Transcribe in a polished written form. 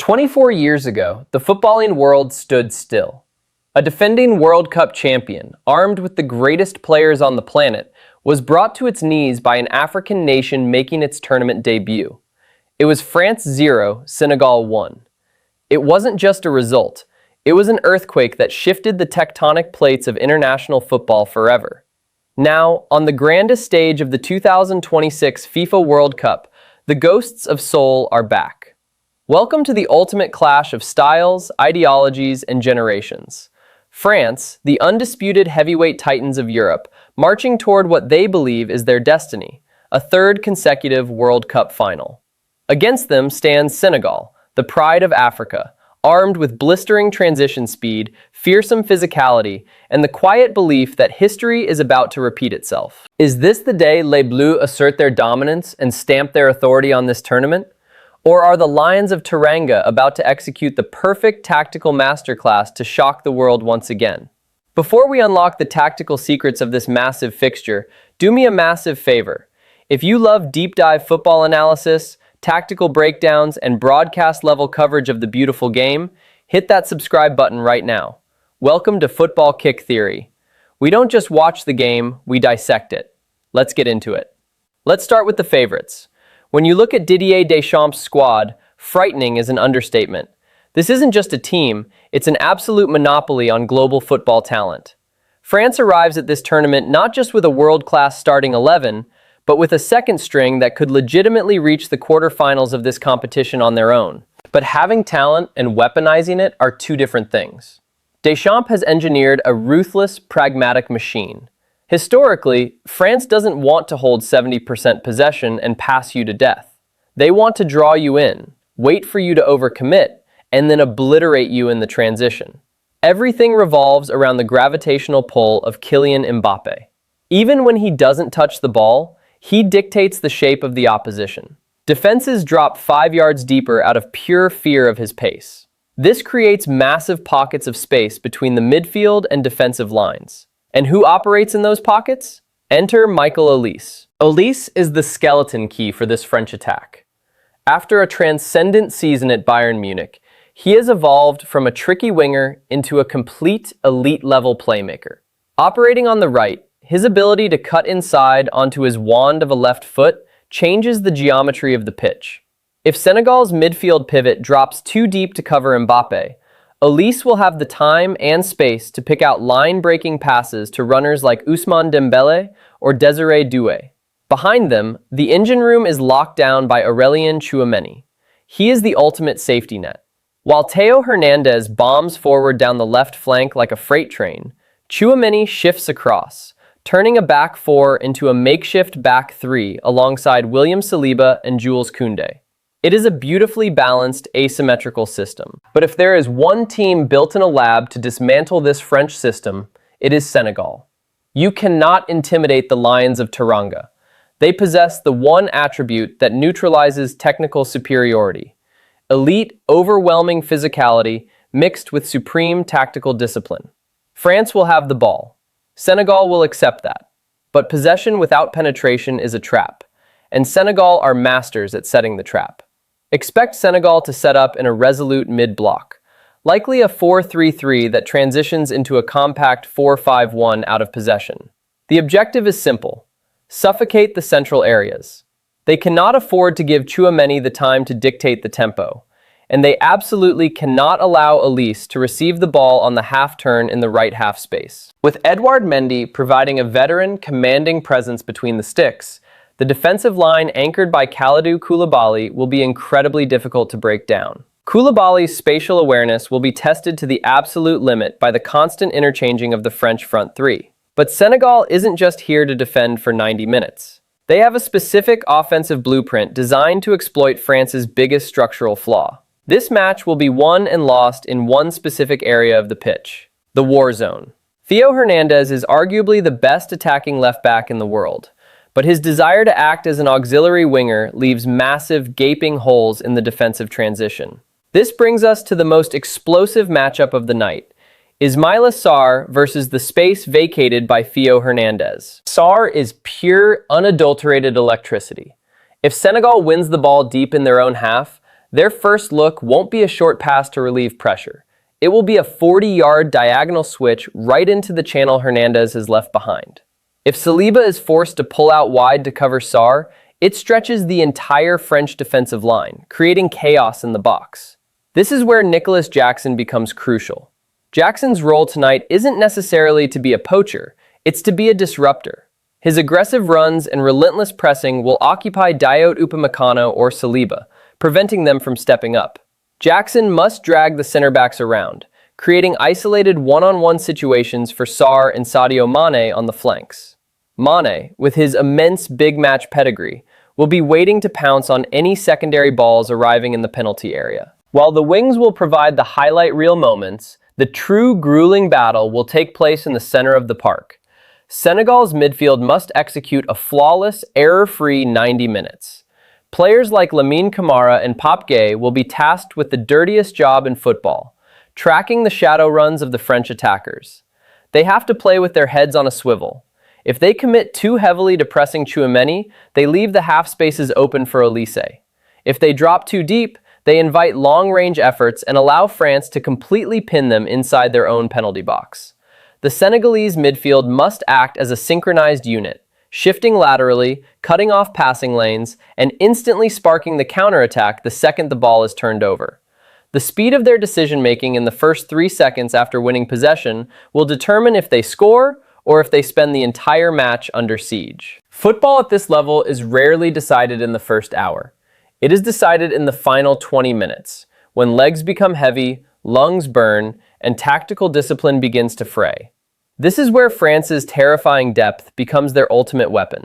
24 years ago, the footballing world stood still. A defending World Cup champion, armed with the greatest players on the planet, was brought to its knees by an African nation making its tournament debut. It was France 0, Senegal 1. It wasn't just a result, it was an earthquake that shifted the tectonic plates of international football forever. Now, on the grandest stage of the 2026 FIFA World Cup, the ghosts of Seoul are back. Welcome to the ultimate clash of styles, ideologies, and generations. France, the undisputed heavyweight titans of Europe, marching toward what they believe is their destiny, a third consecutive World Cup final. Against them stands Senegal, the pride of Africa, armed with blistering transition speed, fearsome physicality, and the quiet belief that history is about to repeat itself. Is this the day Les Bleus assert their dominance and stamp their authority on this tournament? Or are the Lions of Teranga about to execute the perfect tactical masterclass to shock the world once again? Before we unlock the tactical secrets of this massive fixture, do me a massive favor. If you love deep dive football analysis, tactical breakdowns, and broadcast-level coverage of the beautiful game, hit that subscribe button right now. Welcome to Football Kick Theory. We don't just watch the game, we dissect it. Let's get into it. Let's start with the favorites. When you look at Didier Deschamps' squad, frightening is an understatement. This isn't just a team, it's an absolute monopoly on global football talent. France arrives at this tournament not just with a world-class starting 11, but with a second string that could legitimately reach the quarterfinals of this competition on their own. But having talent and weaponizing it are two different things. Deschamps has engineered a ruthless, pragmatic machine. Historically, France doesn't want to hold 70% possession and pass you to death. They want to draw you in, wait for you to overcommit, and then obliterate you in the transition. Everything revolves around the gravitational pull of Kylian Mbappe. Even when he doesn't touch the ball, he dictates the shape of the opposition. Defenses drop 5 yards deeper out of pure fear of his pace. This creates massive pockets of space between the midfield and defensive lines. And who operates in those pockets? Enter Michael Olise. Olise is the skeleton key for this French attack. After a transcendent season at Bayern Munich, he has evolved from a tricky winger into a complete elite-level playmaker. Operating on the right, his ability to cut inside onto his wand of a left foot changes the geometry of the pitch. If Senegal's midfield pivot drops too deep to cover Mbappe, Olise will have the time and space to pick out line-breaking passes to runners like Ousmane Dembele or Désiré Doué. Behind them, the engine room is locked down by Aurélien Tchouameni. He is the ultimate safety net. While Theo Hernandez bombs forward down the left flank like a freight train, Tchouameni shifts across, turning a back four into a makeshift back three alongside William Saliba and Jules Koundé. It is a beautifully balanced, asymmetrical system. But if there is one team built in a lab to dismantle this French system, it is Senegal. You cannot intimidate the Lions of Teranga. They possess the one attribute that neutralizes technical superiority: elite, overwhelming physicality mixed with supreme tactical discipline. France will have the ball. Senegal will accept that. But possession without penetration is a trap, and Senegal are masters at setting the trap. Expect Senegal to set up in a resolute mid-block, likely a 4-3-3 that transitions into a compact 4-5-1 out of possession. The objective is simple: suffocate the central areas. They cannot afford to give Tchouameni the time to dictate the tempo, and they absolutely cannot allow Olise to receive the ball on the half-turn in the right half space. With Edouard Mendy providing a veteran, commanding presence between the sticks, the defensive line anchored by Kalidou Koulibaly will be incredibly difficult to break down. Koulibaly's spatial awareness will be tested to the absolute limit by the constant interchanging of the French front three. But Senegal isn't just here to defend for 90 minutes. They have a specific offensive blueprint designed to exploit France's biggest structural flaw. This match will be won and lost in one specific area of the pitch: the war zone. Theo Hernandez is arguably the best attacking left back in the world, but his desire to act as an auxiliary winger leaves massive, gaping holes in the defensive transition. This brings us to the most explosive matchup of the night: Ismaïla Sarr versus the space vacated by Theo Hernandez. Sarr is pure, unadulterated electricity. If Senegal wins the ball deep in their own half, Their first look won't be a short pass to relieve pressure. It will be a 40-yard diagonal switch right into the channel Hernandez has left behind. If Saliba is forced to pull out wide to cover Sarr, it stretches the entire French defensive line, creating chaos in the box. This is where Nicholas Jackson becomes crucial. Jackson's role tonight isn't necessarily to be a poacher, it's to be a disruptor. His aggressive runs and relentless pressing will occupy Dayot Upamecano or Saliba, preventing them from stepping up. Jackson must drag the center backs around, creating isolated one-on-one situations for Sarr and Sadio Mane on the flanks. Mane, with his immense big match pedigree, will be waiting to pounce on any secondary balls arriving in the penalty area. While the wings will provide the highlight reel moments, the true grueling battle will take place in the center of the park. Senegal's midfield must execute a flawless, error-free 90 minutes. Players like Lamine Camara and Pape Gueye will be tasked with the dirtiest job in football, tracking the shadow runs of the French attackers. They have to play with their heads on a swivel. If they commit too heavily to pressing Tchouaméni, they leave the half spaces open for Elise. If they drop too deep, they invite long-range efforts and allow France to completely pin them inside their own penalty box. The Senegalese midfield must act as a synchronized unit, shifting laterally, cutting off passing lanes, and instantly sparking the counterattack the second the ball is turned over. The speed of their decision-making in the first 3 seconds after winning possession will determine if they score or if they spend the entire match under siege. Football at this level is rarely decided in the first hour. It is decided in the final 20 minutes, when legs become heavy, lungs burn, and tactical discipline begins to fray. This is where France's terrifying depth becomes their ultimate weapon.